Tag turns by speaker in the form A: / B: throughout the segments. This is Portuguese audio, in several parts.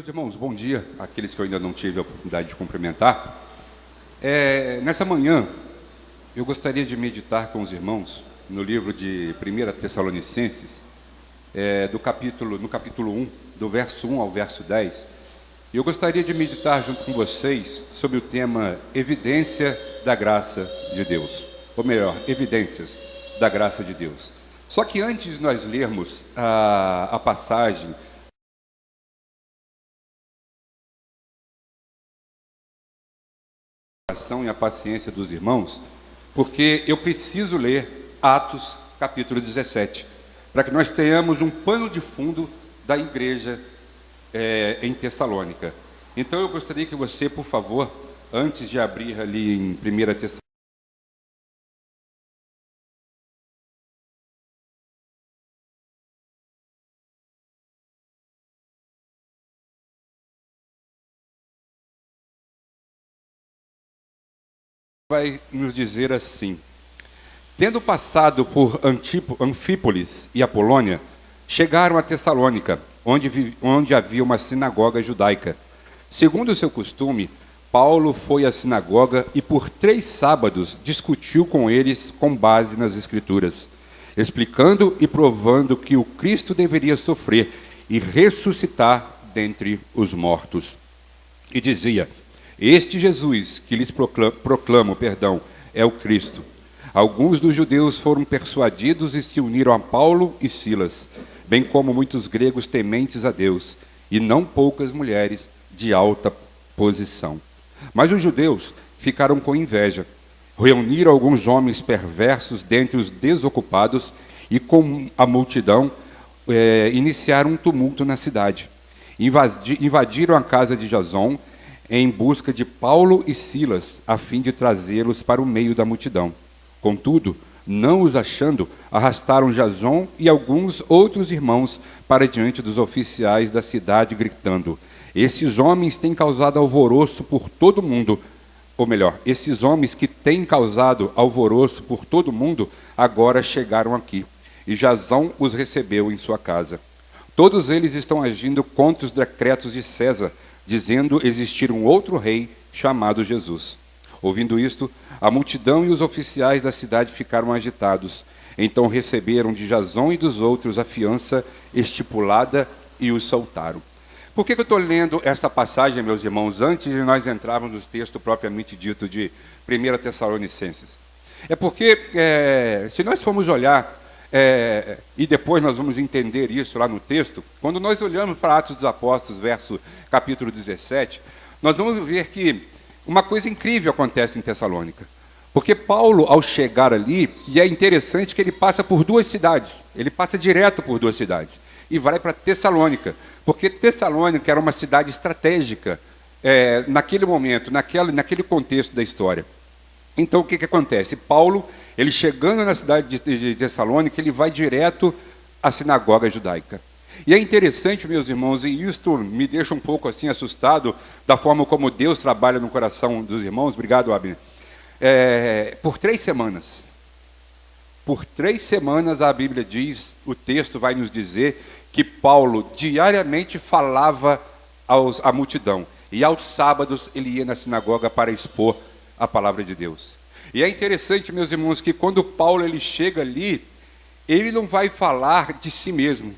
A: Meus irmãos, bom dia, aqueles que eu ainda não tive a oportunidade de cumprimentar. Nessa manhã, eu gostaria de meditar com os irmãos no livro de 1 Tessalonicenses, no capítulo 1, do verso 1 ao verso 10. E eu gostaria de meditar junto com vocês sobre o tema evidência da graça de Deus. Ou melhor, evidências da graça de Deus. Só que antes de nós lermos a passagem, e a paciência dos irmãos, porque eu preciso ler Atos capítulo 17, para que nós tenhamos um pano de fundo da igreja em Tessalônica. Então eu gostaria que você, por favor, antes de abrir ali em 1 Tessalônica, vai nos dizer assim: tendo passado por Anfípolis e Apolônia, chegaram a Tessalônica, onde havia uma sinagoga judaica. Segundo o seu costume, Paulo foi à sinagoga e por 3 sábados discutiu com eles com base nas Escrituras, explicando e provando que o Cristo deveria sofrer e ressuscitar dentre os mortos. E dizia: este Jesus que lhes proclamo, é o Cristo. Alguns dos judeus foram persuadidos e se uniram a Paulo e Silas, bem como muitos gregos tementes a Deus, e não poucas mulheres de alta posição. Mas os judeus ficaram com inveja, reuniram alguns homens perversos dentre os desocupados e com a multidão iniciaram um tumulto na cidade. Invadiram a casa de Jasão em busca de Paulo e Silas, a fim de trazê-los para o meio da multidão. Contudo, não os achando, arrastaram Jasão e alguns outros irmãos para diante dos oficiais da cidade, gritando: esses homens têm causado alvoroço por todo o mundo. Ou melhor, esses homens que têm causado alvoroço por todo o mundo, agora chegaram aqui. E Jasão os recebeu em sua casa. Todos eles estão agindo contra os decretos de César, dizendo existir um outro rei chamado Jesus. Ouvindo isto, a multidão e os oficiais da cidade ficaram agitados. Então receberam de Jasão e dos outros a fiança estipulada e os soltaram. Por que eu estou lendo essa passagem, meus irmãos, antes de nós entrarmos no texto propriamente dito de 1 Tessalonicenses? É porque, se nós formos olhar, e depois nós vamos entender isso lá no texto, quando nós olhamos para Atos dos Apóstolos, capítulo 17, nós vamos ver que uma coisa incrível acontece em Tessalônica. Porque Paulo, ao chegar ali, e é interessante que ele passa por 2 cidades, ele passa direto por 2 cidades, e vai para Tessalônica, porque Tessalônica era uma cidade estratégica naquele momento, naquele contexto da história. Então o que acontece? Paulo, ele chegando na cidade de Tessalônica, ele vai direto à sinagoga judaica. E é interessante, meus irmãos, e isto me deixa um pouco assim assustado da forma como Deus trabalha no coração dos irmãos. Obrigado, Abner. Por 3 semanas. Por 3 semanas a Bíblia diz, o texto vai nos dizer que Paulo diariamente falava à multidão. E aos sábados ele ia na sinagoga para expor a palavra de Deus. E é interessante, meus irmãos, que quando Paulo ele chega ali, ele não vai falar de si mesmo.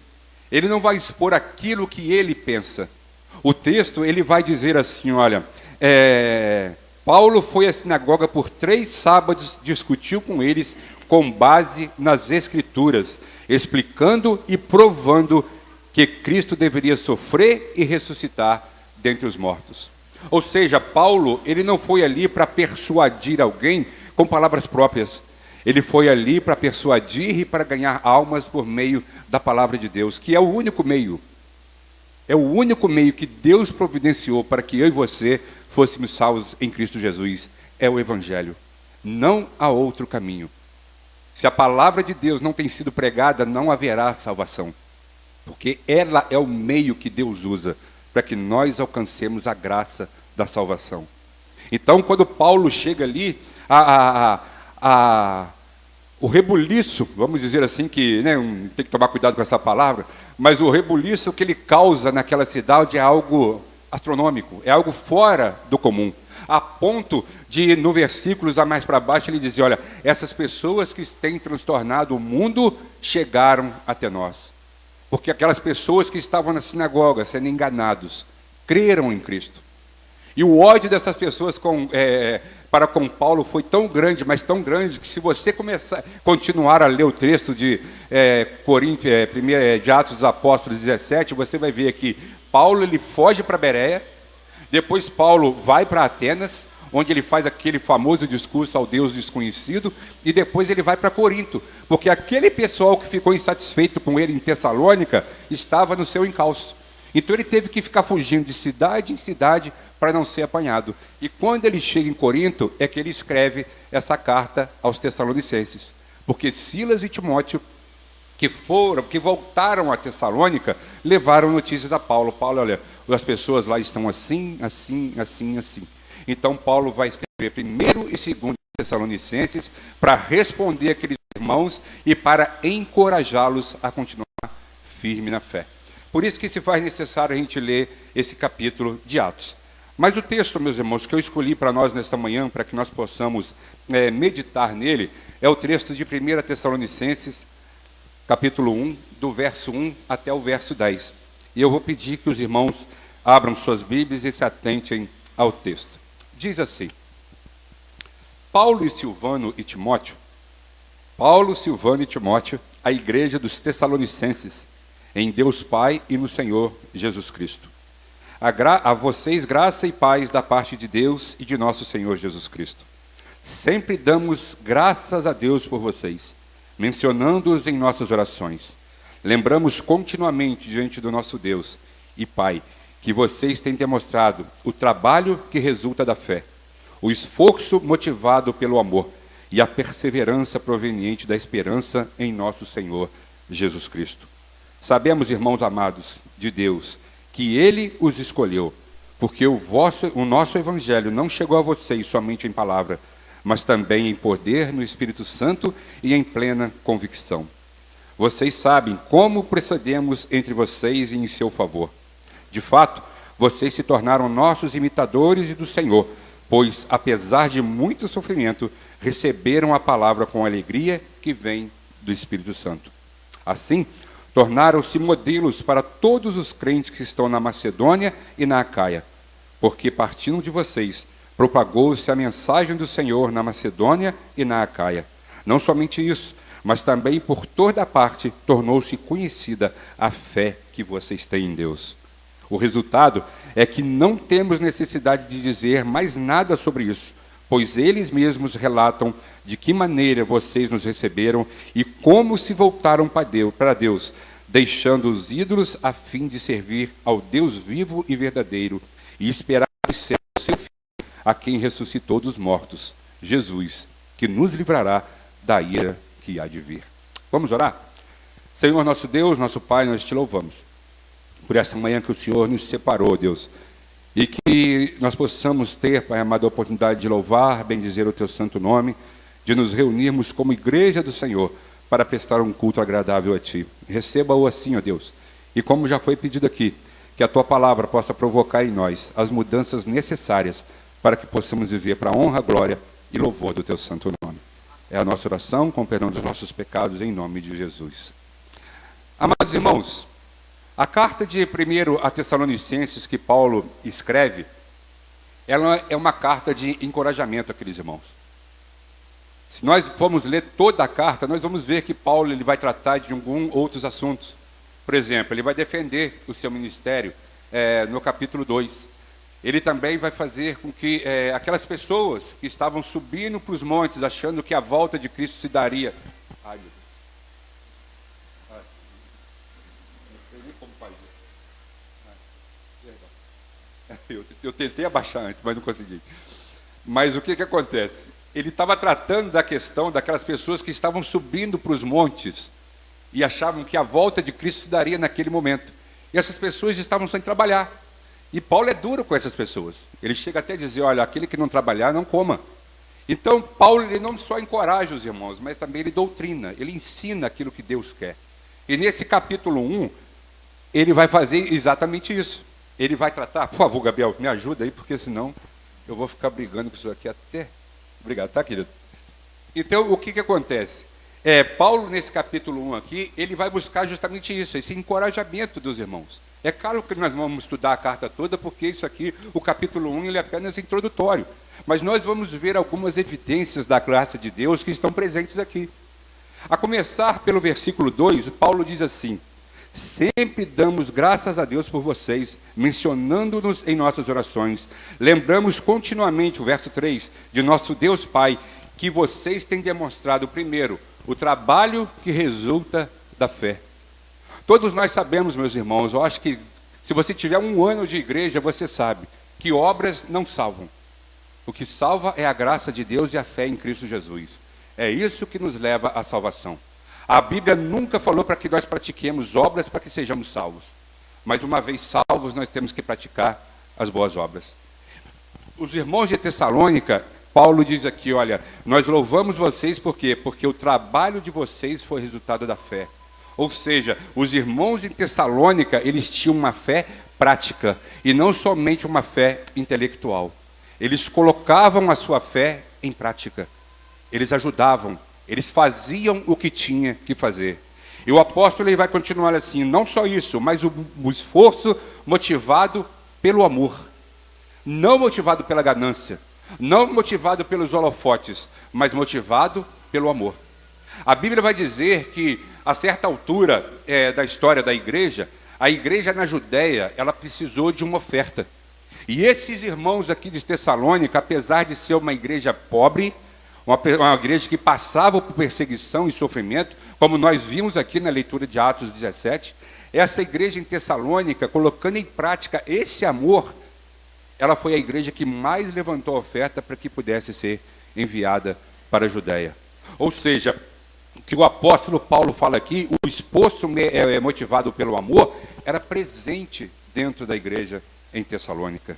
A: Ele não vai expor aquilo que ele pensa. O texto ele vai dizer assim, olha, Paulo foi à sinagoga por 3 sábados, discutiu com eles com base nas Escrituras, explicando e provando que Cristo deveria sofrer e ressuscitar dentre os mortos. Ou seja, Paulo, ele não foi ali para persuadir alguém com palavras próprias. Ele foi ali para persuadir e para ganhar almas por meio da palavra de Deus, que é o único meio. É o único meio que Deus providenciou para que eu e você fôssemos salvos em Cristo Jesus. É o Evangelho. Não há outro caminho. Se a palavra de Deus não tem sido pregada, não haverá salvação. Porque ela é o meio que Deus usa para que nós alcancemos a graça da salvação. Então, quando Paulo chega ali, o rebuliço, vamos dizer assim, que né, tem que tomar cuidado com essa palavra, mas o rebuliço que ele causa naquela cidade é algo astronômico, é algo fora do comum, a ponto de, no versículos a mais para baixo, ele dizia, olha, essas pessoas que têm transtornado o mundo chegaram até nós, porque aquelas pessoas que estavam na sinagoga sendo enganados, creram em Cristo. E o ódio dessas pessoas para com Paulo foi tão grande, mas tão grande, que se você continuar a ler o texto de de Atos dos Apóstolos 17, você vai ver que Paulo ele foge para Bereia, depois Paulo vai para Atenas, onde ele faz aquele famoso discurso ao Deus desconhecido, e depois ele vai para Corinto, porque aquele pessoal que ficou insatisfeito com ele em Tessalônica estava no seu encalço. Então ele teve que ficar fugindo de cidade em cidade para não ser apanhado. E quando ele chega em Corinto, é que ele escreve essa carta aos Tessalonicenses. Porque Silas e Timóteo, que voltaram a Tessalônica, levaram notícias a Paulo. Paulo, olha, as pessoas lá estão assim, assim, assim, assim. Então Paulo vai escrever primeiro e segundo Tessalonicenses para responder aqueles irmãos e para encorajá-los a continuar firme na fé. Por isso que se faz necessário a gente ler esse capítulo de Atos. Mas o texto, meus irmãos, que eu escolhi para nós nesta manhã, para que nós possamos meditar nele, é o texto de 1 Tessalonicenses, capítulo 1, do verso 1 até o verso 10. E eu vou pedir que os irmãos abram suas Bíblias e se atentem ao texto. Diz assim, Paulo, Silvano e Timóteo, a igreja dos Tessalonicenses, em Deus Pai e no Senhor Jesus Cristo. A vocês graça e paz da parte de Deus e de nosso Senhor Jesus Cristo. Sempre damos graças a Deus por vocês, mencionando-os em nossas orações. Lembramos continuamente diante do nosso Deus e Pai, que vocês têm demonstrado o trabalho que resulta da fé, o esforço motivado pelo amor e a perseverança proveniente da esperança em nosso Senhor Jesus Cristo. Sabemos, irmãos amados de Deus, que Ele os escolheu, porque o nosso Evangelho não chegou a vocês somente em palavra, mas também em poder no Espírito Santo e em plena convicção. Vocês sabem como procedemos entre vocês e em seu favor. De fato, vocês se tornaram nossos imitadores e do Senhor, pois, apesar de muito sofrimento, receberam a palavra com alegria que vem do Espírito Santo. Assim, tornaram-se modelos para todos os crentes que estão na Macedônia e na Acaia, porque partindo de vocês, propagou-se a mensagem do Senhor na Macedônia e na Acaia. Não somente isso, mas também por toda parte tornou-se conhecida a fé que vocês têm em Deus. O resultado é que não temos necessidade de dizer mais nada sobre isso, pois eles mesmos relatam de que maneira vocês nos receberam e como se voltaram para Deus, deixando os ídolos a fim de servir ao Deus vivo e verdadeiro e esperar o seu Filho, a quem ressuscitou dos mortos, Jesus, que nos livrará da ira que há de vir. Vamos orar? Senhor nosso Deus, nosso Pai, nós te louvamos por essa manhã que o Senhor nos separou, Deus, e que nós possamos ter, Pai amado, a oportunidade de louvar, bendizer o Teu santo nome, de nos reunirmos como igreja do Senhor para prestar um culto agradável a Ti. Receba-o assim, ó Deus, e como já foi pedido aqui, que a Tua palavra possa provocar em nós as mudanças necessárias para que possamos viver para a honra, glória e louvor do Teu santo nome. É a nossa oração, com perdão dos nossos pecados, em nome de Jesus. Amados irmãos, a carta de 1 a Tessalonicenses que Paulo escreve, ela é uma carta de encorajamento àqueles irmãos. Se nós formos ler toda a carta, nós vamos ver que Paulo ele vai tratar de outros assuntos. Por exemplo, ele vai defender o seu ministério no capítulo 2. Ele também vai fazer com que aquelas pessoas que estavam subindo para os montes, achando que a volta de Cristo se daria... Ai, meu Deus. Não sei nem como fazer. Eu tentei abaixar antes, mas não consegui. Mas o que acontece? Ele estava tratando da questão daquelas pessoas que estavam subindo para os montes e achavam que a volta de Cristo se daria naquele momento. E essas pessoas estavam sem trabalhar. E Paulo é duro com essas pessoas. Ele chega até a dizer, olha, aquele que não trabalhar, não coma. Então, Paulo ele não só encoraja os irmãos, mas também ele doutrina, ele ensina aquilo que Deus quer. E nesse capítulo 1, ele vai fazer exatamente isso. Ele vai tratar, por favor, Gabriel, me ajuda aí, porque senão eu vou ficar brigando com isso aqui até... Obrigado, tá, querido? Então, o que acontece? Paulo, nesse capítulo 1 aqui, ele vai buscar justamente isso, esse encorajamento dos irmãos. É claro que nós vamos estudar a carta toda, porque isso aqui, o capítulo 1, ele é apenas introdutório. Mas nós vamos ver algumas evidências da graça de Deus que estão presentes aqui. A começar pelo versículo 2, Paulo diz assim: sempre damos graças a Deus por vocês, mencionando-nos em nossas orações. Lembramos continuamente, o verso 3, de nosso Deus Pai, que vocês têm demonstrado, primeiro, o trabalho que resulta da fé. Todos nós sabemos, meus irmãos, eu acho que se você tiver 1 ano de igreja, você sabe que obras não salvam. O que salva é a graça de Deus e a fé em Cristo Jesus. É isso que nos leva à salvação. A Bíblia nunca falou para que nós pratiquemos obras para que sejamos salvos. Mas uma vez salvos, nós temos que praticar as boas obras. Os irmãos de Tessalônica, Paulo diz aqui, olha, nós louvamos vocês por quê? Porque o trabalho de vocês foi resultado da fé. Ou seja, os irmãos de Tessalônica, eles tinham uma fé prática e não somente uma fé intelectual. Eles colocavam a sua fé em prática. Eles ajudavam, eles faziam o que tinha que fazer. E o apóstolo ele vai continuar assim, não só isso, mas o esforço motivado pelo amor. Não motivado pela ganância, não motivado pelos holofotes, mas motivado pelo amor. A Bíblia vai dizer que, a certa altura da história da igreja, a igreja na Judéia, ela precisou de uma oferta. E esses irmãos aqui de Tessalônica, apesar de ser uma igreja pobre, uma igreja que passava por perseguição e sofrimento, como nós vimos aqui na leitura de Atos 17, essa igreja em Tessalônica, colocando em prática esse amor, ela foi a igreja que mais levantou a oferta para que pudesse ser enviada para a Judéia. Ou seja, o que o apóstolo Paulo fala aqui, o esforço motivado pelo amor, era presente dentro da igreja em Tessalônica.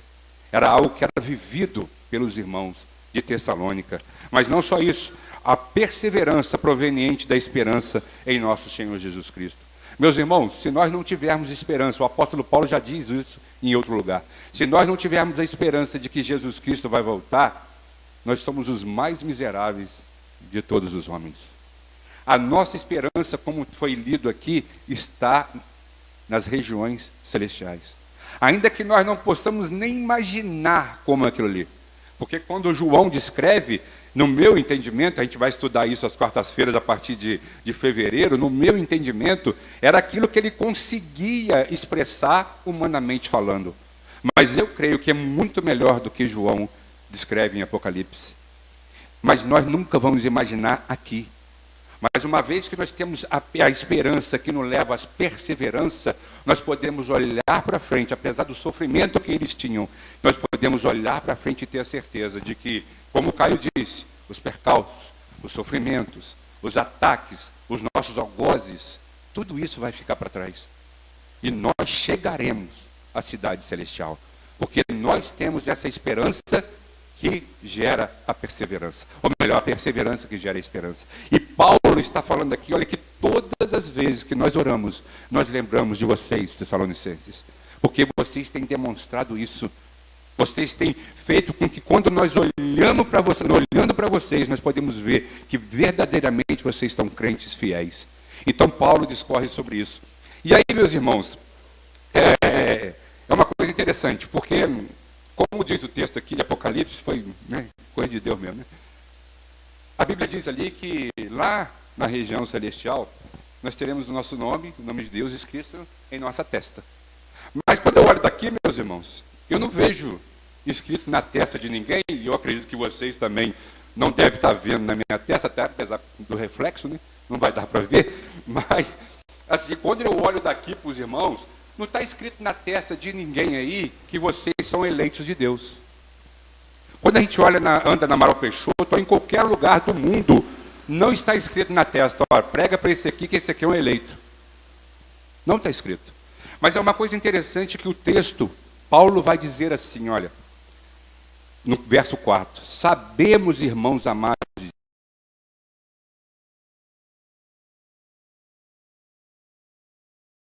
A: Era algo que era vivido pelos irmãos de Tessalônica. Mas não só isso, a perseverança proveniente da esperança em nosso Senhor Jesus Cristo. Meus irmãos, se nós não tivermos esperança, o apóstolo Paulo já diz isso em outro lugar, se nós não tivermos a esperança de que Jesus Cristo vai voltar, nós somos os mais miseráveis de todos os homens. A nossa esperança, como foi lido aqui, está nas regiões celestiais. Ainda que nós não possamos nem imaginar como é aquilo ali. Porque quando João descreve, no meu entendimento, a gente vai estudar isso às quartas-feiras a partir de fevereiro, no meu entendimento, era aquilo que ele conseguia expressar humanamente falando. Mas eu creio que é muito melhor do que João descreve em Apocalipse. Mas nós nunca vamos imaginar aqui. Mas uma vez que nós temos a esperança que nos leva à perseverança, nós podemos olhar para frente, apesar do sofrimento que eles tinham, nós podemos olhar para frente e ter a certeza de que, como o Caio disse, os percalços, os sofrimentos, os ataques, os nossos algozes, tudo isso vai ficar para trás. E nós chegaremos à cidade celestial, porque nós temos essa esperança que gera a perseverança, ou melhor, a perseverança que gera a esperança. E Paulo está falando aqui, olha, que todas as vezes que nós oramos, nós lembramos de vocês, Tessalonicenses, porque vocês têm demonstrado isso. Vocês têm feito com que quando nós olhando para vocês, nós podemos ver que verdadeiramente vocês estão crentes fiéis. Então Paulo discorre sobre isso. E aí, meus irmãos, é uma coisa interessante, porque, como diz o texto aqui de Apocalipse, foi coisa de Deus mesmo, né? A Bíblia diz ali que lá na região celestial, nós teremos o nosso nome, o nome de Deus escrito em nossa testa. Mas quando eu olho daqui, meus irmãos, eu não vejo escrito na testa de ninguém, e eu acredito que vocês também não devem estar vendo na minha testa, até apesar do reflexo, né? Não vai dar para ver, mas assim, quando eu olho daqui para os irmãos, não está escrito na testa de ninguém aí que vocês são eleitos de Deus. Quando a gente anda na Amaral Peixoto, ou em qualquer lugar do mundo, não está escrito na testa, olha, prega para esse aqui, que esse aqui é um eleito. Não está escrito. Mas é uma coisa interessante que o texto, Paulo vai dizer assim, olha, no verso 4. Sabemos, irmãos amados, em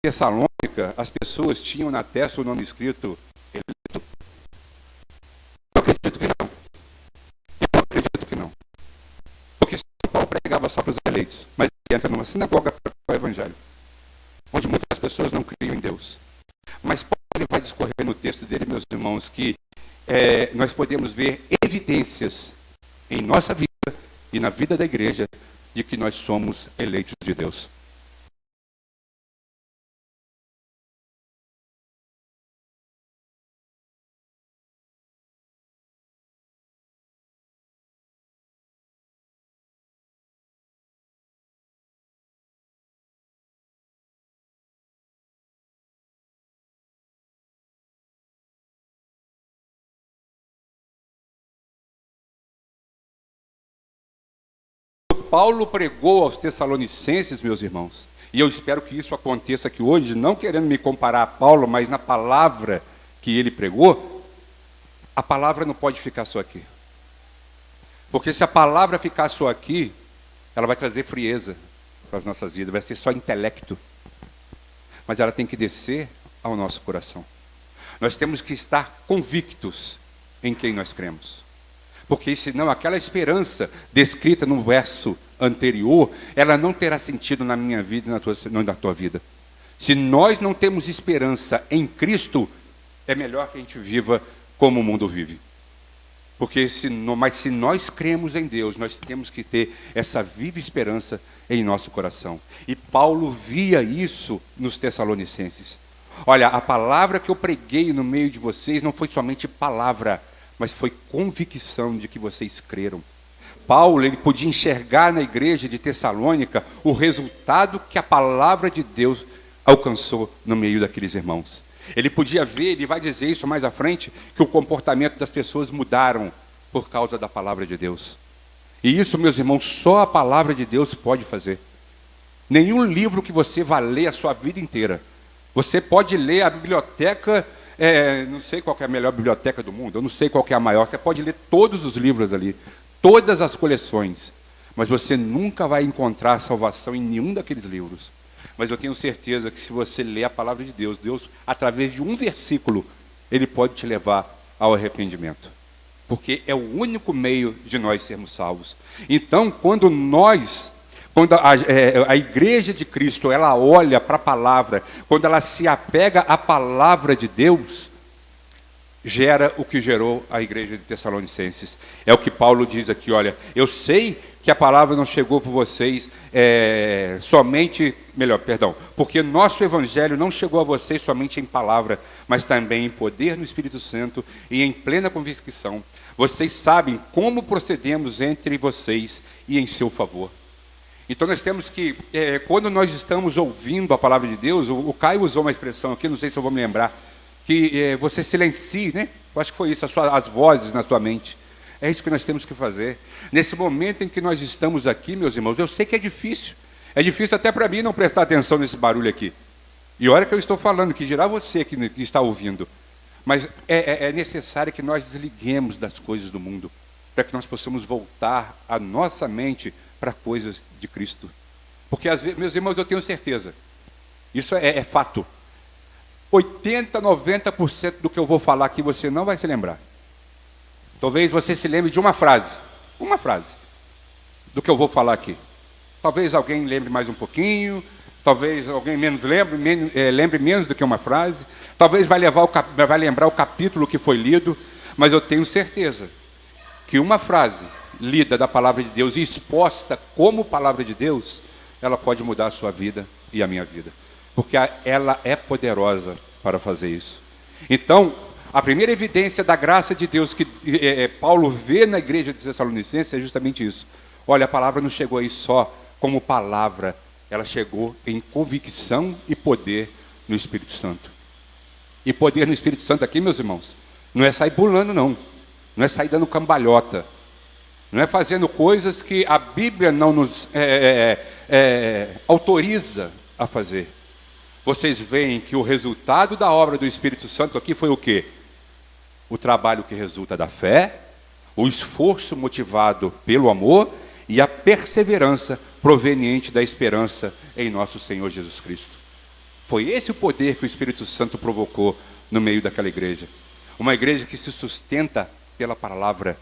A: Tessalônica, as pessoas tinham na testa o nome escrito eleito. Eu acredito que não. Eu acredito que não. Porque São Paulo pregava só para os eleitos, mas ele entra numa sinagoga para o evangelho, onde muitas pessoas não criam em Deus. Mas Paulo ele vai discorrer no texto dele, meus irmãos, que nós podemos ver evidências em nossa vida e na vida da igreja de que nós somos eleitos de Deus. Paulo pregou aos Tessalonicenses, meus irmãos, e eu espero que isso aconteça aqui hoje, não querendo me comparar a Paulo, mas na palavra que ele pregou, a palavra não pode ficar só aqui. Porque se a palavra ficar só aqui, ela vai trazer frieza para as nossas vidas, vai ser só intelecto. Mas ela tem que descer ao nosso coração. Nós temos que estar convictos em quem nós cremos. Porque senão aquela esperança descrita no verso anterior, ela não terá sentido na minha vida e na tua vida. Se nós não temos esperança em Cristo, é melhor que a gente viva como o mundo vive. Porque mas se nós cremos em Deus, nós temos que ter essa viva esperança em nosso coração. E Paulo via isso nos Tessalonicenses. Olha, a palavra que eu preguei no meio de vocês não foi somente palavra, mas foi convicção de que vocês creram. Paulo, ele podia enxergar na igreja de Tessalônica o resultado que a palavra de Deus alcançou no meio daqueles irmãos. Ele podia ver, ele vai dizer isso mais à frente, que o comportamento das pessoas mudaram por causa da palavra de Deus. E isso, meus irmãos, só a palavra de Deus pode fazer. Nenhum livro que você vá ler a sua vida inteira. Você pode ler a biblioteca, não sei qual é a melhor biblioteca do mundo, eu não sei qual é a maior, você pode ler todos os livros ali, todas as coleções, mas você nunca vai encontrar salvação em nenhum daqueles livros. Mas eu tenho certeza que se você ler a palavra de Deus, Deus, através de um versículo, Ele pode te levar ao arrependimento. Porque é o único meio de nós sermos salvos. Então, quando a igreja de Cristo, ela olha para a palavra, quando ela se apega à palavra de Deus, gera o que gerou a igreja de Tessalonicenses. É o que Paulo diz aqui, olha, eu sei que a palavra não chegou por vocês porque nosso evangelho não chegou a vocês somente em palavra, mas também em poder no Espírito Santo e em plena convicção. Vocês sabem como procedemos entre vocês e em seu favor. Então nós temos que, quando nós estamos ouvindo a palavra de Deus, o Caio usou uma expressão aqui, não sei se eu vou me lembrar, que você silencie, né? Eu acho que foi isso, as vozes na sua mente. É isso que nós temos que fazer. Nesse momento em que nós estamos aqui, meus irmãos, eu sei que é difícil. É difícil até para mim não prestar atenção nesse barulho aqui. E olha que eu estou falando, que dirá você que está ouvindo. Mas é necessário que nós desliguemos das coisas do mundo, para que nós possamos voltar a nossa mente para coisas de Cristo. Porque, às vezes, meus irmãos, eu tenho certeza, isso é fato. 80%, 90% do que eu vou falar aqui você não vai se lembrar. Talvez você se lembre de uma frase do que eu vou falar aqui. Talvez alguém lembre mais um pouquinho, talvez alguém lembre menos do que uma frase, talvez vai lembrar o capítulo que foi lido, mas eu tenho certeza que uma frase lida da palavra de Deus e exposta como palavra de Deus, ela pode mudar a sua vida e a minha vida, porque ela é poderosa para fazer isso. Então, a primeira evidência da graça de Deus que Paulo vê na igreja de Tessalonicenses é justamente isso. Olha, a palavra não chegou aí só como palavra, ela chegou em convicção e poder no Espírito Santo. E poder no Espírito Santo aqui, meus irmãos, não é sair pulando, não é sair dando cambalhota, não é fazendo coisas que a Bíblia não nos autoriza a fazer. Vocês veem que o resultado da obra do Espírito Santo aqui foi o quê? O trabalho que resulta da fé, o esforço motivado pelo amor e a perseverança proveniente da esperança em nosso Senhor Jesus Cristo. Foi esse o poder que o Espírito Santo provocou no meio daquela igreja. Uma igreja que se sustenta pela palavra,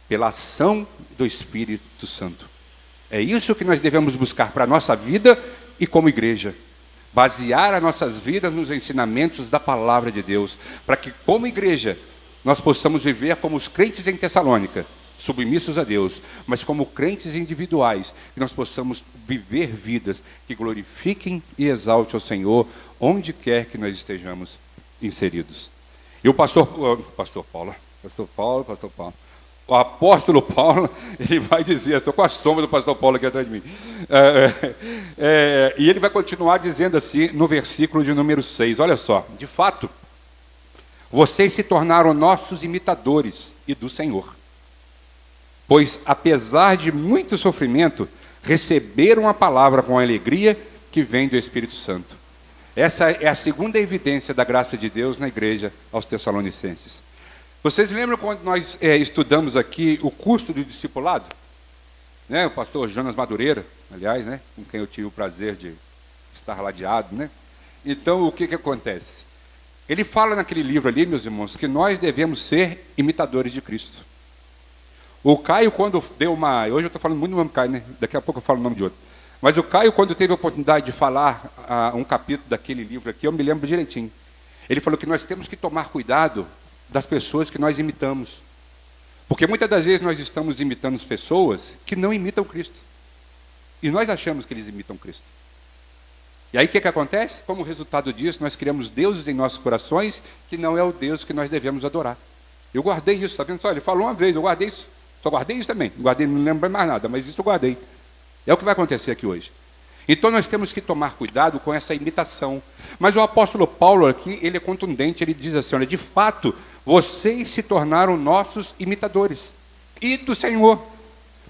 A: pela ação do Espírito Santo. É isso que nós devemos buscar para a nossa vida e como igreja. Basear as nossas vidas nos ensinamentos da palavra de Deus, para que como igreja nós possamos viver como os crentes em Tessalônica, submissos a Deus, mas como crentes individuais, que nós possamos viver vidas que glorifiquem e exaltem ao Senhor, onde quer que nós estejamos inseridos. E o pastor Paulo, o apóstolo Paulo, ele vai dizer, estou com a sombra do pastor Paulo aqui atrás de mim, e ele vai continuar dizendo assim, no versículo de número 6, olha só, de fato, vocês se tornaram nossos imitadores e do Senhor, pois apesar de muito sofrimento, receberam a palavra com alegria que vem do Espírito Santo. Essa é a segunda evidência da graça de Deus na igreja aos Tessalonicenses. Vocês lembram quando nós estudamos aqui o curso do discipulado? Né? O pastor Jonas Madureira, aliás, né? Com quem eu tive o prazer de estar ladeado, né? Então, o que acontece? Ele fala naquele livro ali, meus irmãos, que nós devemos ser imitadores de Cristo. O Caio, quando deu uma... Hoje eu estou falando muito do nome Caio, né? Daqui a pouco eu falo o nome de outro. Mas o Caio, quando teve a oportunidade de falar um capítulo daquele livro aqui, eu me lembro direitinho. Ele falou que nós temos que tomar cuidado das pessoas que nós imitamos. Porque muitas das vezes nós estamos imitando pessoas que não imitam Cristo. E nós achamos que eles imitam Cristo. E aí o que acontece? Como resultado disso, nós criamos deuses em nossos corações que não é o Deus que nós devemos adorar. Eu guardei isso, está vendo só? Ele falou uma vez, eu guardei isso. Só guardei isso também. Guardei, não lembro mais nada, mas isso eu guardei. É o que vai acontecer aqui hoje. Então nós temos que tomar cuidado com essa imitação. Mas o apóstolo Paulo aqui, ele é contundente, ele diz assim, olha, de fato, vocês se tornaram nossos imitadores e do Senhor.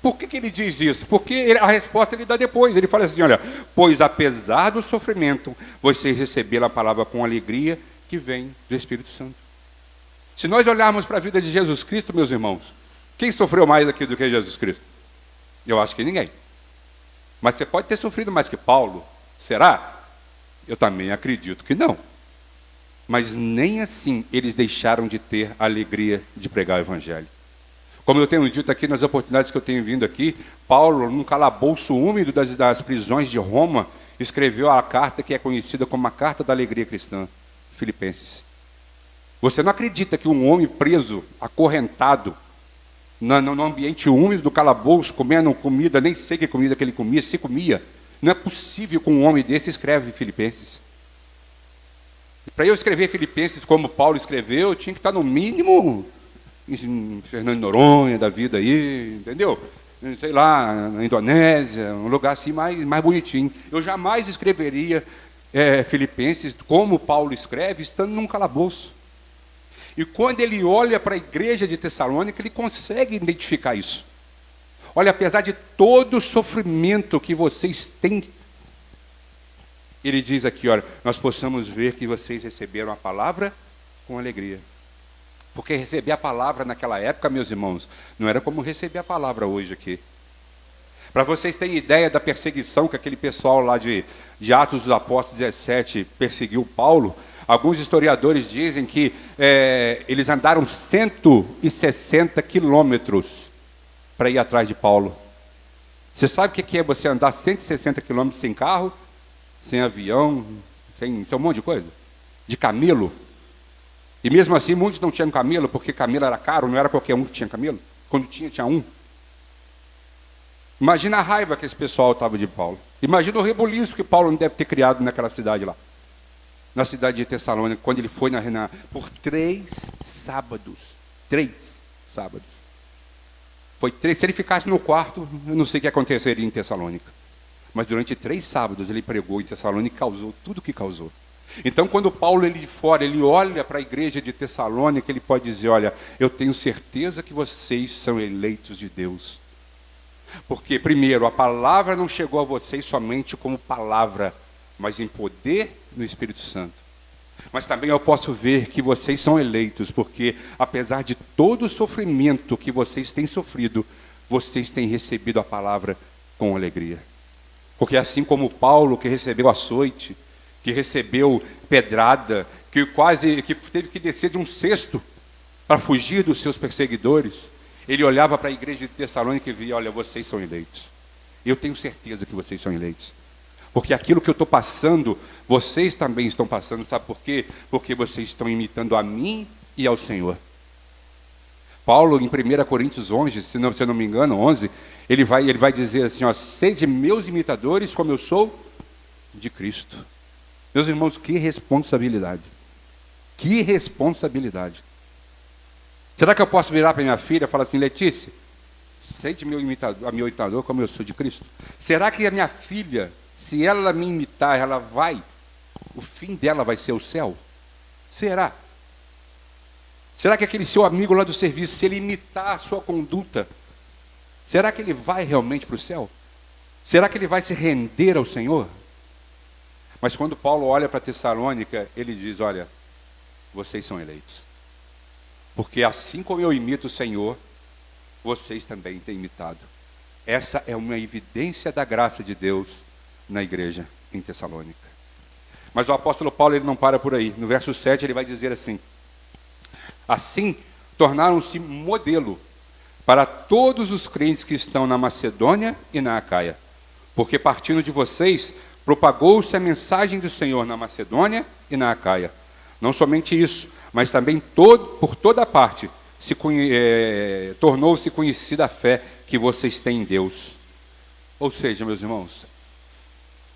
A: Por que ele diz isso? Porque a resposta ele dá depois. Ele fala assim, olha, pois apesar do sofrimento, vocês receberam a palavra com alegria que vem do Espírito Santo. Se nós olharmos para a vida de Jesus Cristo, meus irmãos, quem sofreu mais aqui do que Jesus Cristo? Eu acho que ninguém. Mas você pode ter sofrido mais que Paulo? Será? Eu também acredito que não. Mas nem assim eles deixaram de ter a alegria de pregar o Evangelho. Como eu tenho dito aqui nas oportunidades que eu tenho vindo aqui, Paulo, num calabouço úmido das prisões de Roma, escreveu a carta que é conhecida como a Carta da Alegria Cristã, Filipenses. Você não acredita que um homem preso, acorrentado, no ambiente úmido do calabouço, comendo comida, nem sei que comida que ele comia, se comia. Não é possível que um homem desse escreve Filipenses. Para eu escrever Filipenses como Paulo escreveu, eu tinha que estar no mínimo em Fernando de Noronha, da vida aí, entendeu? Sei lá, na Indonésia, um lugar assim mais bonitinho. Eu jamais escreveria Filipenses como Paulo escreve, estando num calabouço. E quando ele olha para a igreja de Tessalônica, ele consegue identificar isso. Olha, apesar de todo o sofrimento que vocês têm, ele diz aqui, olha, nós possamos ver que vocês receberam a palavra com alegria. Porque receber a palavra naquela época, meus irmãos, não era como receber a palavra hoje aqui. Para vocês terem ideia da perseguição que aquele pessoal lá de Atos dos Apóstolos 17 perseguiu Paulo, alguns historiadores dizem que eles andaram 160 quilômetros para ir atrás de Paulo. Você sabe o que é você andar 160 quilômetros sem carro, sem avião, sem um monte de coisa? De camelo. E mesmo assim, muitos não tinham camelo, porque camelo era caro, não era qualquer um que tinha camelo. Quando tinha um. Imagina a raiva que esse pessoal estava de Paulo. Imagina o rebuliço que Paulo não deve ter criado naquela cidade lá. Na cidade de Tessalônica, quando ele foi por 3 sábados. 3 sábados. Foi 3, se ele ficasse no quarto, eu não sei o que aconteceria em Tessalônica. Mas durante 3 sábados ele pregou em Tessalônica e causou tudo o que causou. Então, quando Paulo ele de fora, ele olha para a igreja de Tessalônica, ele pode dizer, olha, eu tenho certeza que vocês são eleitos de Deus. Porque, primeiro, a palavra não chegou a vocês somente como palavra, mas em poder no Espírito Santo. Mas também eu posso ver que vocês são eleitos, porque apesar de todo o sofrimento que vocês têm sofrido, vocês têm recebido a palavra com alegria. Porque assim como Paulo, que recebeu açoite, que recebeu pedrada, que teve que descer de um cesto para fugir dos seus perseguidores, ele olhava para a igreja de Tessalônica e via: olha, vocês são eleitos. Eu tenho certeza que vocês são eleitos. Porque aquilo que eu estou passando, vocês também estão passando. Sabe por quê? Porque vocês estão imitando a mim e ao Senhor. Paulo, em 1 Coríntios 11, se eu não me engano, 11, ele vai dizer assim, ó: sede meus imitadores como eu sou de Cristo. Meus irmãos, que responsabilidade. Que responsabilidade. Será que eu posso virar para minha filha e falar assim: Letícia, sede meu imitador como eu sou de Cristo? Será que a minha filha, se ela me imitar, o fim dela vai ser o céu? Será? Será que aquele seu amigo lá do serviço, se ele imitar a sua conduta, será que ele vai realmente para o céu? Será que ele vai se render ao Senhor? Mas quando Paulo olha para Tessalônica, ele diz: olha, vocês são eleitos. Porque assim como eu imito o Senhor, vocês também têm imitado. Essa é uma evidência da graça de Deus na igreja em Tessalônica. Mas o apóstolo Paulo, ele não para por aí. No verso 7 ele vai dizer assim: assim tornaram-se modelo para todos os crentes que estão na Macedônia e na Acaia, porque partindo de vocês propagou-se a mensagem do Senhor na Macedônia e na Acaia. Não somente isso, mas também por toda parte tornou-se conhecida a fé que vocês têm em Deus. Ou seja, meus irmãos,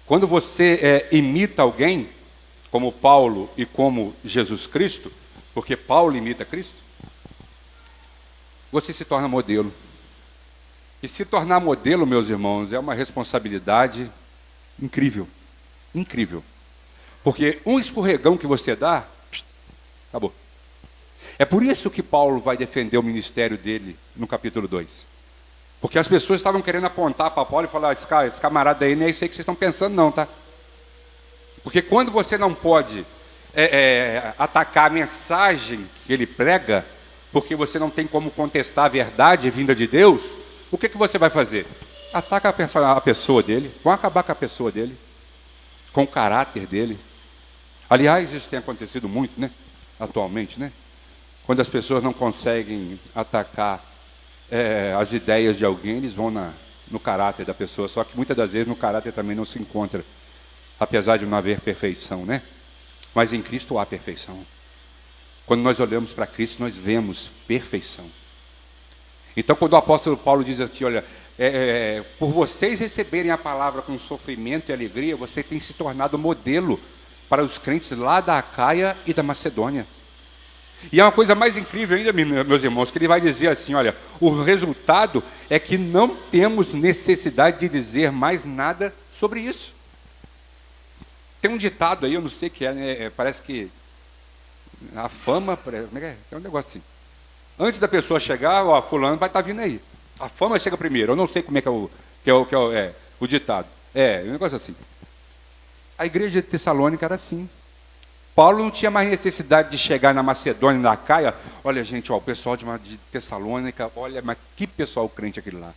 A: quando você imita alguém, como Paulo e como Jesus Cristo, porque Paulo imita Cristo, você se torna modelo. E se tornar modelo, meus irmãos, é uma responsabilidade incrível. Incrível. Porque um escorregão que você dá, acabou. É por isso que Paulo vai defender o ministério dele no capítulo 2. Porque as pessoas estavam querendo apontar para Paulo e falar: esse camarada aí não é isso aí que vocês estão pensando não, tá? Porque quando você não pode atacar a mensagem que ele prega, porque você não tem como contestar a verdade vinda de Deus, o que você vai fazer? Ataca a pessoa dele, vão acabar com a pessoa dele, com o caráter dele. Aliás, isso tem acontecido muito, né? Atualmente, né? Quando as pessoas não conseguem atacar as ideias de alguém, eles vão no caráter da pessoa. Só que muitas das vezes no caráter também não se encontra, apesar de não haver perfeição, né? Mas em Cristo há perfeição. Quando nós olhamos para Cristo, nós vemos perfeição. Então, quando o apóstolo Paulo diz aqui: olha, por vocês receberem a palavra com sofrimento e alegria, você tem se tornado modelo para os crentes lá da Acaia e da Macedônia. E é uma coisa mais incrível ainda, meus irmãos, que ele vai dizer assim: olha, o resultado é que não temos necessidade de dizer mais nada sobre isso. Tem um ditado aí, eu não sei o que né? Parece que a fama, como é que é? Tem um negócio assim. Antes da pessoa chegar, ó, fulano vai estar vindo aí. A fama chega primeiro. Eu não sei como é que é o ditado. É um negócio assim. A igreja de Tessalônica era assim. Paulo não tinha mais necessidade de chegar na Macedônia e na Acaia. Olha, gente, ó, o pessoal de Tessalônica, olha, mas que pessoal crente aquele lá.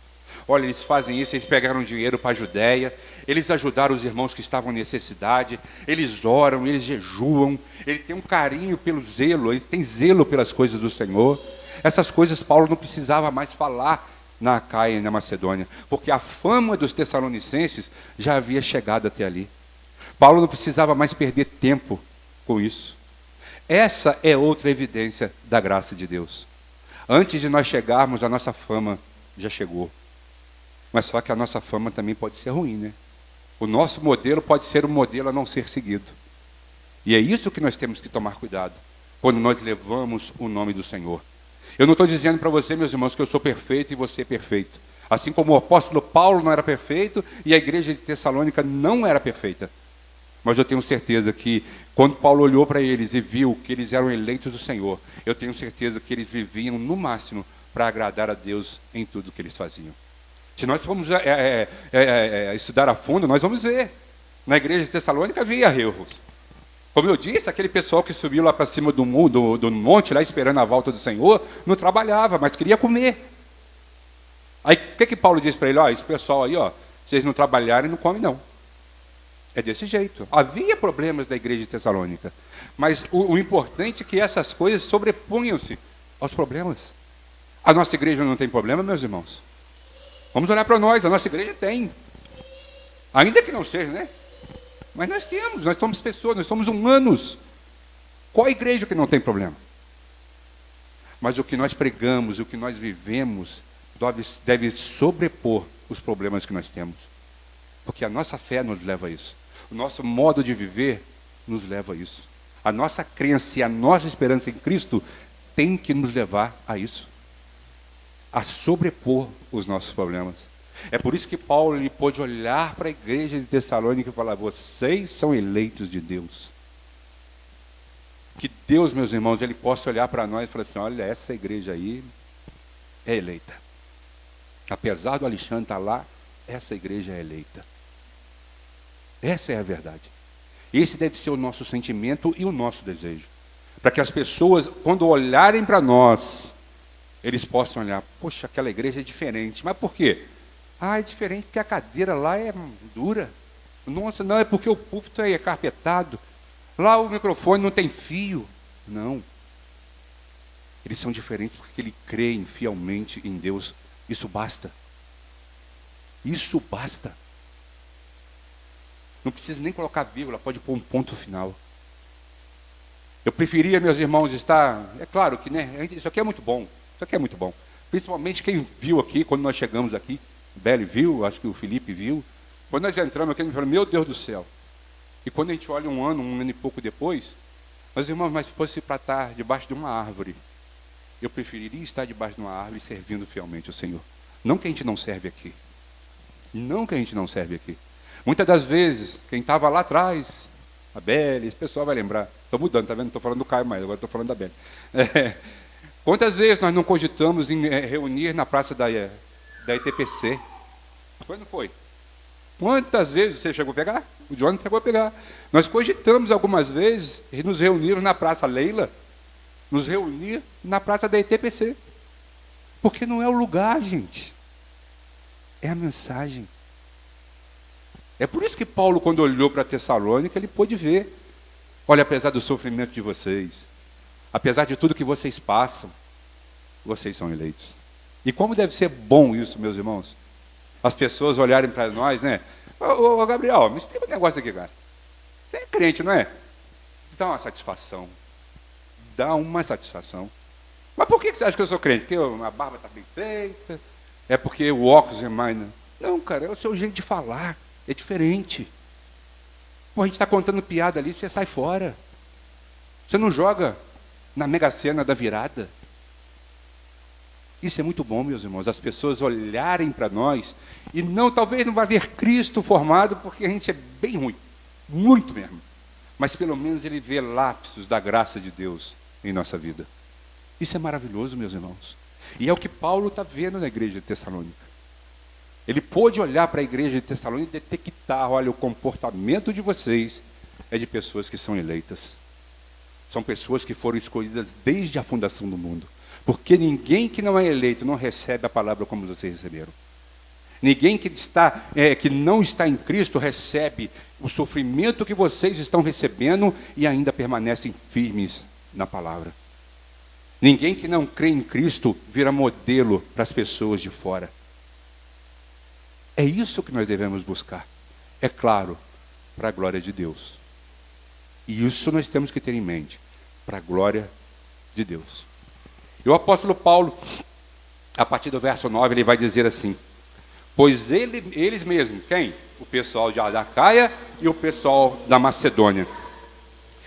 A: Olha, eles fazem isso, eles pegaram dinheiro para a Judéia, eles ajudaram os irmãos que estavam em necessidade, eles oram, eles jejuam, ele tem um carinho pelo zelo, ele tem zelo pelas coisas do Senhor. Essas coisas Paulo não precisava mais falar na Acaia e na Macedônia, porque a fama dos tessalonicenses já havia chegado até ali. Paulo não precisava mais perder tempo com isso. Essa é outra evidência da graça de Deus. Antes de nós chegarmos, a nossa fama já chegou. Mas só que a nossa fama também pode ser ruim, né? O nosso modelo pode ser um modelo a não ser seguido. E é isso que nós temos que tomar cuidado, quando nós levamos o nome do Senhor. Eu não estou dizendo para você, meus irmãos, que eu sou perfeito e você é perfeito. Assim como o apóstolo Paulo não era perfeito e a igreja de Tessalônica não era perfeita. Mas eu tenho certeza que quando Paulo olhou para eles e viu que eles eram eleitos do Senhor, eu tenho certeza que eles viviam no máximo para agradar a Deus em tudo que eles faziam. Se nós formos estudar a fundo, nós vamos ver. Na igreja de Tessalônica havia erros. Como eu disse, aquele pessoal que subiu lá para cima do monte, lá esperando a volta do Senhor, não trabalhava, mas queria comer. Aí o que Paulo disse para ele? Ó, esse pessoal aí, ó, vocês não trabalharem, não comem não. É desse jeito. Havia problemas da igreja de Tessalônica, mas o importante é que essas coisas sobrepunham-se aos problemas. A nossa igreja não tem problema, meus irmãos? Vamos olhar para nós, a nossa igreja tem. Ainda que não seja, né? Mas nós temos, nós somos pessoas, nós somos humanos. Qual igreja que não tem problema? Mas o que nós pregamos, o que nós vivemos, deve sobrepor os problemas que nós temos. Porque a nossa fé nos leva a isso. O nosso modo de viver nos leva a isso. A nossa crença e a nossa esperança em Cristo tem que nos levar a isso. A sobrepor os nossos problemas. É por isso que Paulo ele pôde olhar para a igreja de Tessalônica e falar: vocês são eleitos de Deus. Que Deus, meus irmãos, ele possa olhar para nós e falar assim: olha, essa igreja aí é eleita. Apesar do Alexandre estar lá, essa igreja é eleita. Essa é a verdade. Esse deve ser o nosso sentimento e o nosso desejo. Para que as pessoas, quando olharem para nós, eles possam olhar: poxa, aquela igreja é diferente. Mas por quê? Ah, é diferente porque a cadeira lá é dura. Nossa, não, é porque o púlpito é carpetado. Lá o microfone não tem fio. Não. Eles são diferentes porque eles creem fielmente em Deus. Isso basta. Isso basta. Não precisa nem colocar vírgula, pode pôr um ponto final. Eu preferia, meus irmãos, estar... É claro que, né? Isso aqui é muito bom. Isso aqui é muito bom. Principalmente quem viu aqui, quando nós chegamos aqui. O Beli viu, acho que o Felipe viu. Quando nós entramos aqui, a gente falou: meu Deus do céu. E quando a gente olha um ano e pouco depois, meus irmãos, mas se fosse para estar debaixo de uma árvore, eu preferiria estar debaixo de uma árvore servindo fielmente ao Senhor. Não que a gente não serve aqui. Não que a gente não serve aqui. Muitas das vezes, quem estava lá atrás, a Beli, esse pessoal vai lembrar. Estou mudando, tá vendo? Estou falando do Caio mais, agora estou falando da Beli. Quantas vezes nós não cogitamos em reunir na praça da ETPC? Foi ou não foi? Quantas vezes você chegou a pegar? O Johnny chegou a pegar. Nós cogitamos algumas vezes e nos reuniram na Praça Leila, nos reunir na praça da ETPC. Porque não é o lugar, gente. É a mensagem. É por isso que Paulo, quando olhou para Tessalônica, ele pôde ver: olha, apesar do sofrimento de vocês, apesar de tudo que vocês passam, vocês são eleitos. E como deve ser bom isso, meus irmãos? As pessoas olharem para nós, né? Ô Gabriel, me explica um negócio aqui, cara. Você é crente, não é? Dá uma satisfação. Dá uma satisfação. Mas por que você acha que eu sou crente? Porque a barba está bem feita? É porque o óculos é mais... Não, cara, é o seu jeito de falar. É diferente. Pô, a gente está contando piada ali, você sai fora. Você não joga na Mega Sena da virada. Isso é muito bom, meus irmãos, as pessoas olharem para nós e não, talvez não vai ver Cristo formado, porque a gente é bem ruim, muito mesmo. Mas pelo menos ele vê lapsos da graça de Deus em nossa vida. Isso é maravilhoso, meus irmãos. E é o que Paulo está vendo na igreja de Tessalônica. Ele pôde olhar para a igreja de Tessalônica e detectar: olha, o comportamento de vocês é de pessoas que são eleitas. São pessoas que foram escolhidas desde a fundação do mundo. Porque ninguém que não é eleito não recebe a palavra como vocês receberam. Ninguém que não está em Cristo recebe o sofrimento que vocês estão recebendo e ainda permanecem firmes na palavra. Ninguém que não crê em Cristo vira modelo para as pessoas de fora. É isso que nós devemos buscar. É claro, para a glória de Deus. E isso nós temos que ter em mente, para a glória de Deus. E o apóstolo Paulo, a partir do verso 9, ele vai dizer assim: pois eles mesmos, quem? O pessoal de Acaia e o pessoal da Macedônia,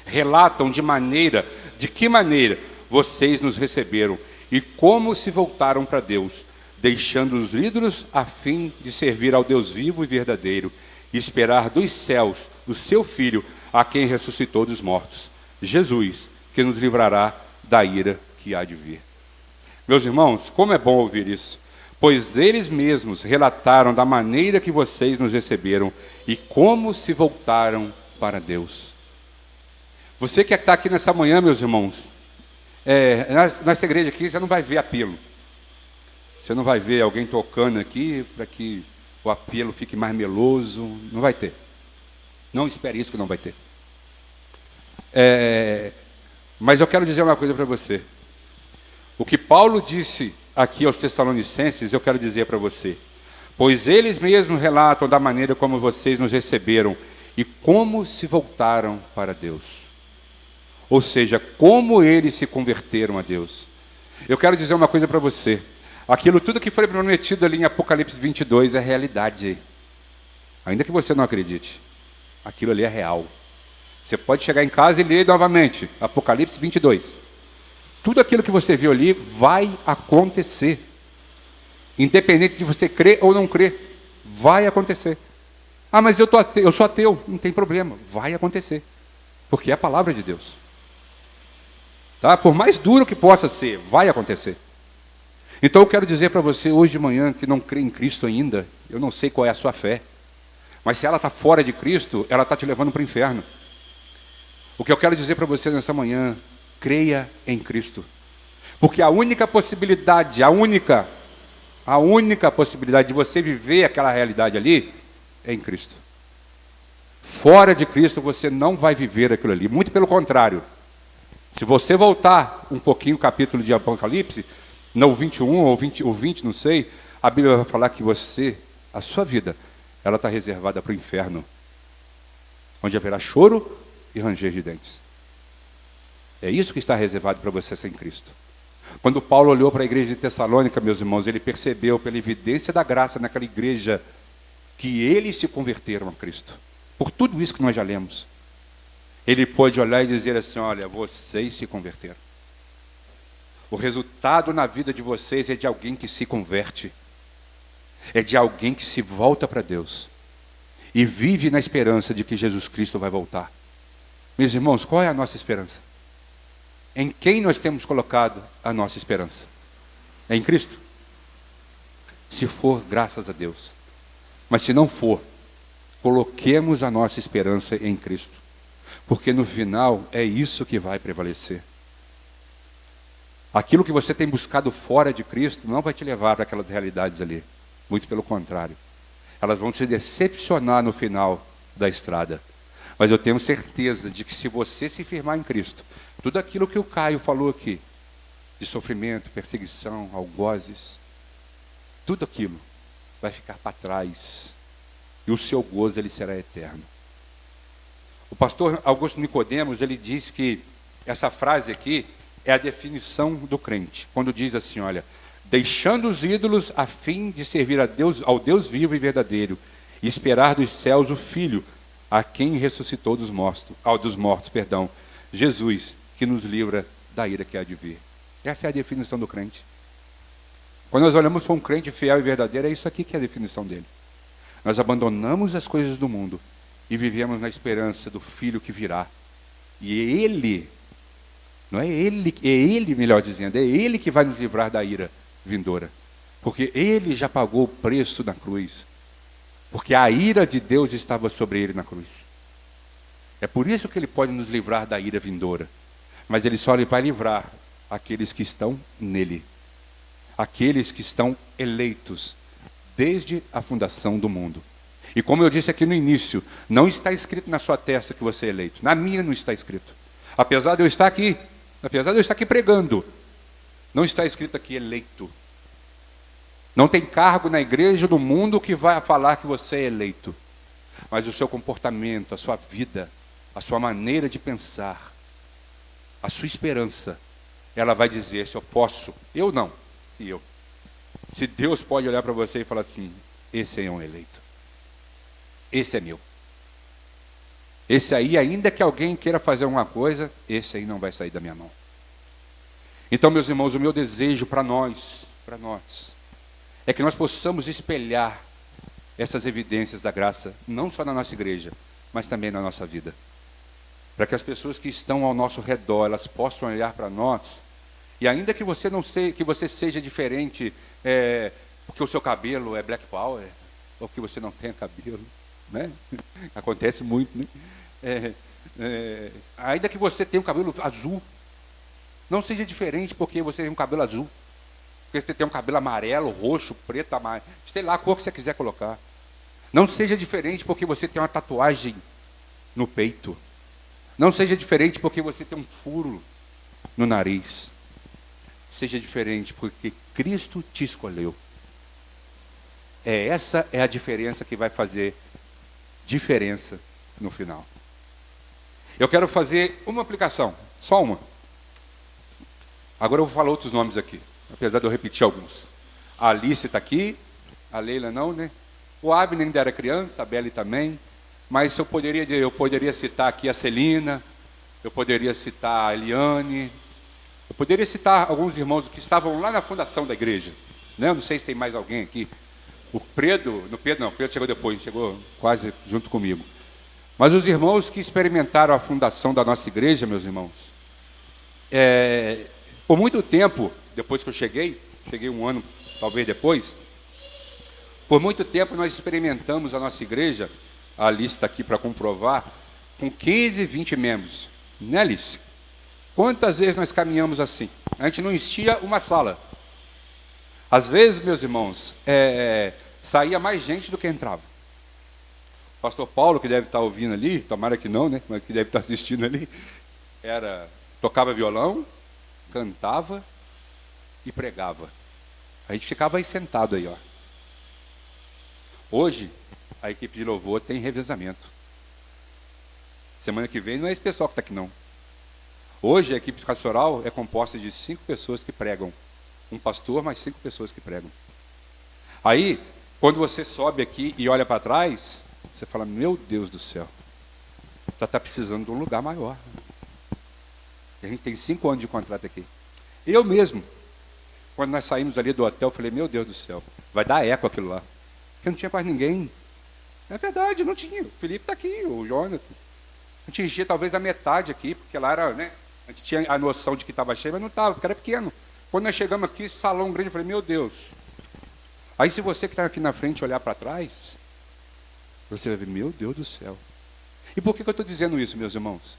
A: relatam de que maneira vocês nos receberam e como se voltaram para Deus, deixando os ídolos a fim de servir ao Deus vivo e verdadeiro, e esperar dos céus o seu Filho, a quem ressuscitou dos mortos, Jesus, que nos livrará da ira que há de vir. Meus irmãos, como é bom ouvir isso, pois eles mesmos relataram da maneira que vocês nos receberam e como se voltaram para Deus. Você que está aqui nessa manhã, meus irmãos, nessa igreja aqui, você não vai ver apelo. Você não vai ver alguém tocando aqui para que o apelo fique mais meloso. Não vai ter. Não espere isso que não vai ter. Mas eu quero dizer uma coisa para você. O que Paulo disse aqui aos Tessalonicenses, eu quero dizer para você. Pois eles mesmos relatam da maneira como vocês nos receberam e como se voltaram para Deus. Ou seja, como eles se converteram a Deus. Eu quero dizer uma coisa para você. Aquilo tudo que foi prometido ali em Apocalipse 22 é realidade. Ainda que você não acredite. Aquilo ali é real. Você pode chegar em casa e ler novamente Apocalipse 22. Tudo aquilo que você viu ali vai acontecer. Independente de você crer ou não crer, vai acontecer. Ah, mas eu sou ateu. Não tem problema, vai acontecer. Porque é a palavra de Deus. Tá? Por mais duro que possa ser, vai acontecer. Então eu quero dizer para você hoje de manhã que não crê em Cristo ainda, eu não sei qual é a sua fé, mas se ela está fora de Cristo, ela está te levando para o inferno. O que eu quero dizer para você nessa manhã, creia em Cristo. Porque a única possibilidade possibilidade de você viver aquela realidade ali é em Cristo. Fora de Cristo você não vai viver aquilo ali, muito pelo contrário. Se você voltar um pouquinho o capítulo de Apocalipse, no 21 ou 20, não sei, a Bíblia vai falar que a sua vida, ela está reservada para o inferno, onde haverá choro e ranger de dentes. É isso que está reservado para você sem Cristo. Quando Paulo olhou para a igreja de Tessalônica, meus irmãos, ele percebeu pela evidência da graça naquela igreja que eles se converteram a Cristo. Por tudo isso que nós já lemos. Ele pôde olhar e dizer assim, olha, vocês se converteram. O resultado na vida de vocês é de alguém que se converte. É de alguém que se volta para Deus. E vive na esperança de que Jesus Cristo vai voltar. Meus irmãos, qual é a nossa esperança? Em quem nós temos colocado a nossa esperança? É em Cristo? Se for, graças a Deus. Mas se não for, coloquemos a nossa esperança em Cristo. Porque no final é isso que vai prevalecer. Aquilo que você tem buscado fora de Cristo não vai te levar para aquelas realidades ali. Muito pelo contrário. Elas vão te decepcionar no final da estrada. Mas eu tenho certeza de que se você se firmar em Cristo, tudo aquilo que o Caio falou aqui, de sofrimento, perseguição, algozes, tudo aquilo vai ficar para trás. E o seu gozo, ele será eterno. O pastor Augusto Nicodemos, ele diz que essa frase aqui é a definição do crente. Quando diz assim, olha, deixando os ídolos a fim de servir a Deus, ao Deus vivo e verdadeiro, e esperar dos céus o Filho, a quem ressuscitou dos mortos, Jesus, que nos livra da ira que há de vir. Essa é a definição do crente. Quando nós olhamos para um crente fiel e verdadeiro, é isso aqui que é a definição dele. Nós abandonamos as coisas do mundo e vivemos na esperança do Filho que virá. E ele, não é ele, melhor dizendo, é ele que vai nos livrar da ira vindoura. Porque ele já pagou o preço na cruz. Porque a ira de Deus estava sobre ele na cruz. É por isso que ele pode nos livrar da ira vindoura. Mas ele só vai livrar aqueles que estão nele. Aqueles que estão eleitos desde a fundação do mundo. E como eu disse aqui no início, não está escrito na sua testa que você é eleito. Na minha não está escrito. Apesar de eu estar aqui pregando, não está escrito aqui eleito. Não tem cargo na igreja do mundo que vai falar que você é eleito. Mas o seu comportamento, a sua vida, a sua maneira de pensar, a sua esperança, ela vai dizer se eu posso, eu não, e eu. Se Deus pode olhar para você e falar assim, esse aí é um eleito. Esse é meu. Esse aí, ainda que alguém queira fazer alguma coisa, esse aí não vai sair da minha mão. Então, meus irmãos, o meu desejo para nós, é que nós possamos espelhar essas evidências da graça, não só na nossa igreja, mas também na nossa vida. Para que as pessoas que estão ao nosso redor, elas possam olhar para nós, e ainda que você não seja, que você seja diferente, porque o seu cabelo é black power, ou que você não tenha cabelo, né? Acontece muito, né? Ainda que você tenha um cabelo azul, não seja diferente porque você tem um cabelo azul. Porque você tem um cabelo amarelo, roxo, preto, amarelo, sei lá a cor que você quiser colocar. Não seja diferente porque você tem uma tatuagem no peito. Não seja diferente porque você tem um furo no nariz. Seja diferente porque Cristo te escolheu. Essa é a diferença que vai fazer diferença no final. Eu quero fazer uma aplicação, só uma. Agora eu vou falar outros nomes aqui, apesar de eu repetir alguns. A Alice está aqui, a Leila não, né? O Abner ainda era criança, a Beli também. Mas eu poderia citar aqui a Celina, eu poderia citar a Eliane, eu poderia citar alguns irmãos que estavam lá na fundação da igreja. Né? Eu não sei se tem mais alguém aqui. O Pedro chegou depois, chegou quase junto comigo. Mas os irmãos que experimentaram a fundação da nossa igreja, meus irmãos, por muito tempo, depois que eu cheguei um ano, talvez depois, por muito tempo nós experimentamos a nossa igreja, a Alice está aqui para comprovar, com 15, 20 membros. Né, Alice? Quantas vezes nós caminhamos assim? A gente não enchia uma sala. Às vezes, meus irmãos, saía mais gente do que entrava. O pastor Paulo, que deve estar ouvindo ali, tomara que não, né? Mas que deve estar assistindo ali, tocava violão, cantava e pregava. A gente ficava aí sentado aí, ó. Hoje, a equipe de louvor tem revezamento. Semana que vem não é esse pessoal que está aqui, não. Hoje, a equipe pastoral é composta de 5 pessoas que pregam. Um pastor, mais 5 pessoas que pregam. Aí, quando você sobe aqui e olha para trás, você fala, meu Deus do céu, já está precisando de um lugar maior. A gente tem 5 anos de contrato aqui. Eu mesmo, quando nós saímos ali do hotel, eu falei, meu Deus do céu, vai dar eco aquilo lá. Porque não tinha quase ninguém. É verdade, não tinha. O Felipe está aqui, o Jonathan. A gente enchia talvez a metade aqui, porque lá era, né? A gente tinha a noção de que estava cheio, mas não estava, porque era pequeno. Quando nós chegamos aqui, salão grande, eu falei, meu Deus. Aí se você que está aqui na frente olhar para trás, você vai ver, meu Deus do céu. E por que eu estou dizendo isso, meus irmãos?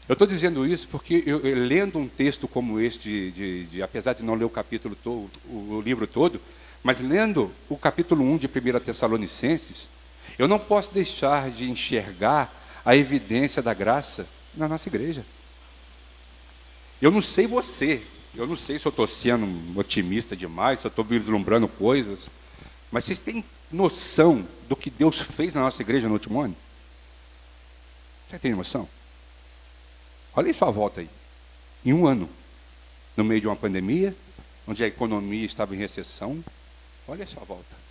A: Eu estou dizendo isso porque eu lendo um texto como este, apesar de não ler o capítulo todo, o livro todo, mas lendo o capítulo 1 de 1 Tessalonicenses, eu não posso deixar de enxergar a evidência da graça na nossa igreja. Eu não sei você, eu não sei se eu estou sendo otimista demais, se eu estou vislumbrando coisas, mas vocês têm noção do que Deus fez na nossa igreja no último ano? Você tem noção? Olha em sua volta aí. Em um ano, no meio de uma pandemia, onde a economia estava em recessão, olha a sua volta.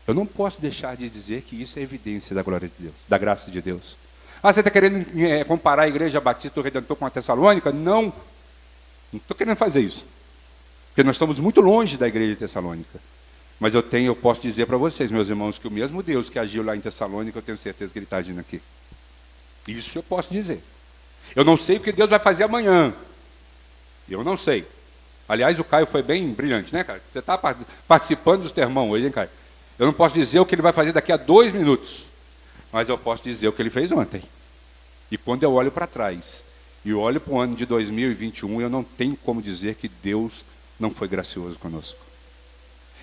A: Eu não posso deixar de dizer que isso é evidência da glória de Deus, da graça de Deus. Você está querendo comparar a igreja Batista do Redentor com a Tessalônica? Não. Não estou querendo fazer isso. Porque nós estamos muito longe da igreja de Tessalônica. Mas eu posso dizer para vocês, meus irmãos, que o mesmo Deus que agiu lá em Tessalônica, eu tenho certeza que Ele está agindo aqui. Isso eu posso dizer. Eu não sei o que Deus vai fazer amanhã. Eu não sei. Aliás, o Caio foi bem brilhante, né, cara? Você está participando dos termão hoje, hein, Caio? Eu não posso dizer o que ele vai fazer daqui a 2 minutos. Mas eu posso dizer o que ele fez ontem. E quando eu olho para trás, e olho para o ano de 2021, eu não tenho como dizer que Deus não foi gracioso conosco.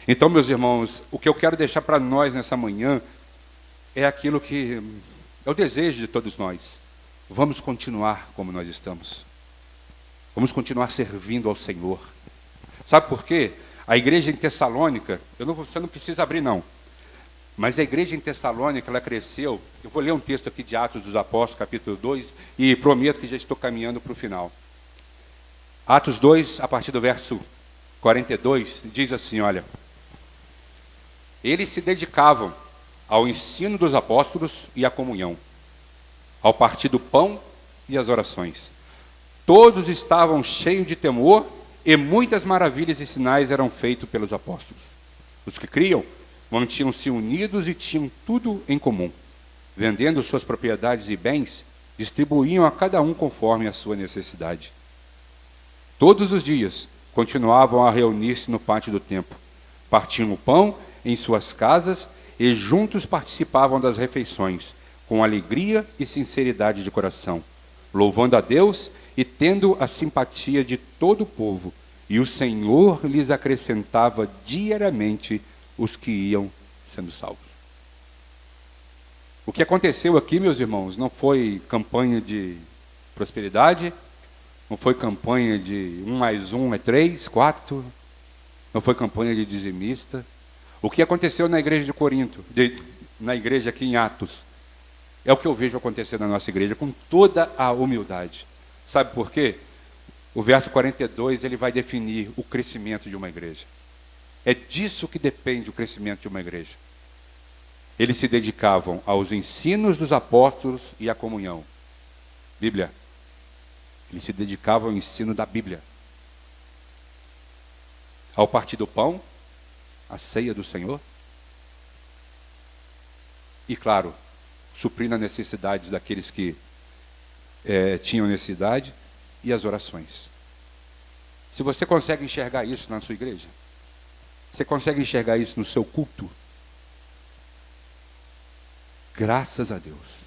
A: Então, meus irmãos, o que eu quero deixar para nós nessa manhã é aquilo que é o desejo de todos nós. Vamos continuar como nós estamos. Vamos continuar servindo ao Senhor. Sabe por quê? A igreja em Tessalônica, você não precisa abrir não, mas a igreja em Tessalônica, ela cresceu. Eu vou ler um texto aqui de Atos dos Apóstolos, capítulo 2, e prometo que já estou caminhando para o final. Atos 2, a partir do verso 42, diz assim, olha. Eles se dedicavam ao ensino dos apóstolos e à comunhão, ao partir do pão e às orações. Todos estavam cheios de temor e muitas maravilhas e sinais eram feitos pelos apóstolos. Os que criam mantinham-se unidos e tinham tudo em comum. Vendendo suas propriedades e bens, distribuíam a cada um conforme a sua necessidade. Todos os dias continuavam a reunir-se no pátio do templo. Partiam o pão em suas casas e juntos participavam das refeições, com alegria e sinceridade de coração, louvando a Deus e tendo a simpatia de todo o povo. E o Senhor lhes acrescentava diariamente os que iam sendo salvos. O que aconteceu aqui, meus irmãos, não foi campanha de prosperidade, não foi campanha de 1 mais 1 é 3, 4, não foi campanha de dizimista. O que aconteceu na igreja de Corinto, na igreja aqui em Atos, é o que eu vejo acontecer na nossa igreja, com toda a humildade. Sabe por quê? O verso 42, ele vai definir o crescimento de uma igreja. É disso que depende o crescimento de uma igreja. Eles se dedicavam aos ensinos dos apóstolos e à comunhão. Bíblia. Eles se dedicavam ao ensino da Bíblia. Ao partir do pão, a ceia do Senhor. E, claro, suprindo as necessidades daqueles que tinham necessidade, e as orações. Se você consegue enxergar isso na sua igreja, você consegue enxergar isso no seu culto, graças a Deus.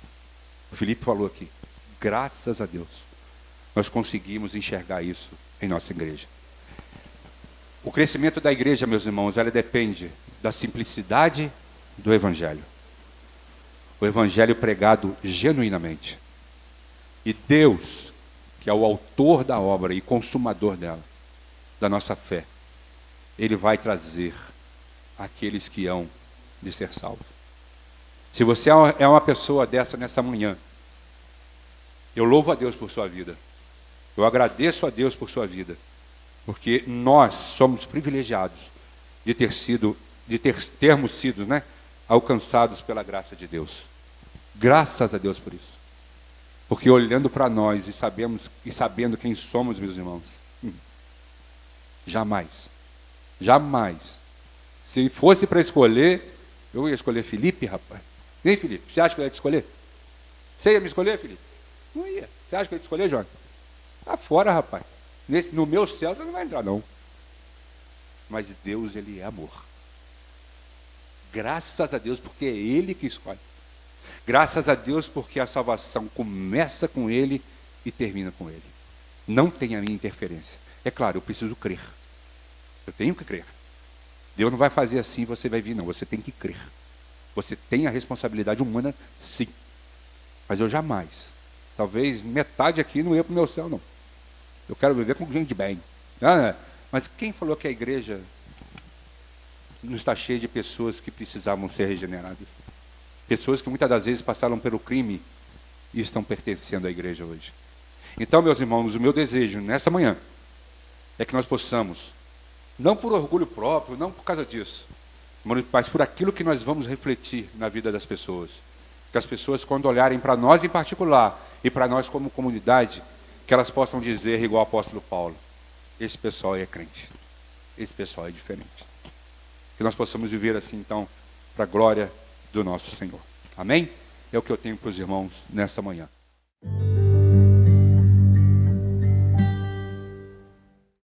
A: O Felipe falou aqui, graças a Deus, nós conseguimos enxergar isso em nossa igreja. O crescimento da igreja, meus irmãos, ela depende da simplicidade do Evangelho. O Evangelho pregado genuinamente. E Deus, que é o autor da obra e consumador dela, da nossa fé, Ele vai trazer aqueles que hão de ser salvos. Se você é uma pessoa dessa nessa manhã, eu louvo a Deus por sua vida. Eu agradeço a Deus por sua vida, porque nós somos privilegiados de termos sido, alcançados pela graça de Deus. Graças a Deus por isso. Porque olhando para nós e sabendo quem somos, meus irmãos, jamais, se fosse para escolher, eu ia escolher Felipe, rapaz. Nem Felipe, você acha que eu ia te escolher? Você ia me escolher, Felipe? Não ia. Você acha que eu ia te escolher, João? Tá fora, rapaz. No meu céu você não vai entrar, não. Mas Deus, Ele é amor. Graças a Deus, porque é Ele que escolhe. Graças a Deus, porque a salvação começa com Ele e termina com Ele. Não tem a minha interferência. É claro, eu preciso crer. Eu tenho que crer. Deus não vai fazer assim e você vai vir, não. Você tem que crer. Você tem a responsabilidade humana, sim. Mas eu jamais. Talvez metade aqui não ia para o meu céu, não. Eu quero viver com gente bem. Mas quem falou que a igreja não está cheia de pessoas que precisavam ser regeneradas? Pessoas que muitas das vezes passaram pelo crime e estão pertencendo à igreja hoje. Então, meus irmãos, o meu desejo nessa manhã é que nós possamos, não por orgulho próprio, não por causa disso, mas por aquilo que nós vamos refletir na vida das pessoas. Que as pessoas, quando olharem para nós em particular e para nós como comunidade, que elas possam dizer, igual o apóstolo Paulo, esse pessoal é crente, esse pessoal é diferente. Que nós possamos viver assim, então, para a glória do nosso Senhor. Amém? É o que eu tenho para os irmãos nessa manhã.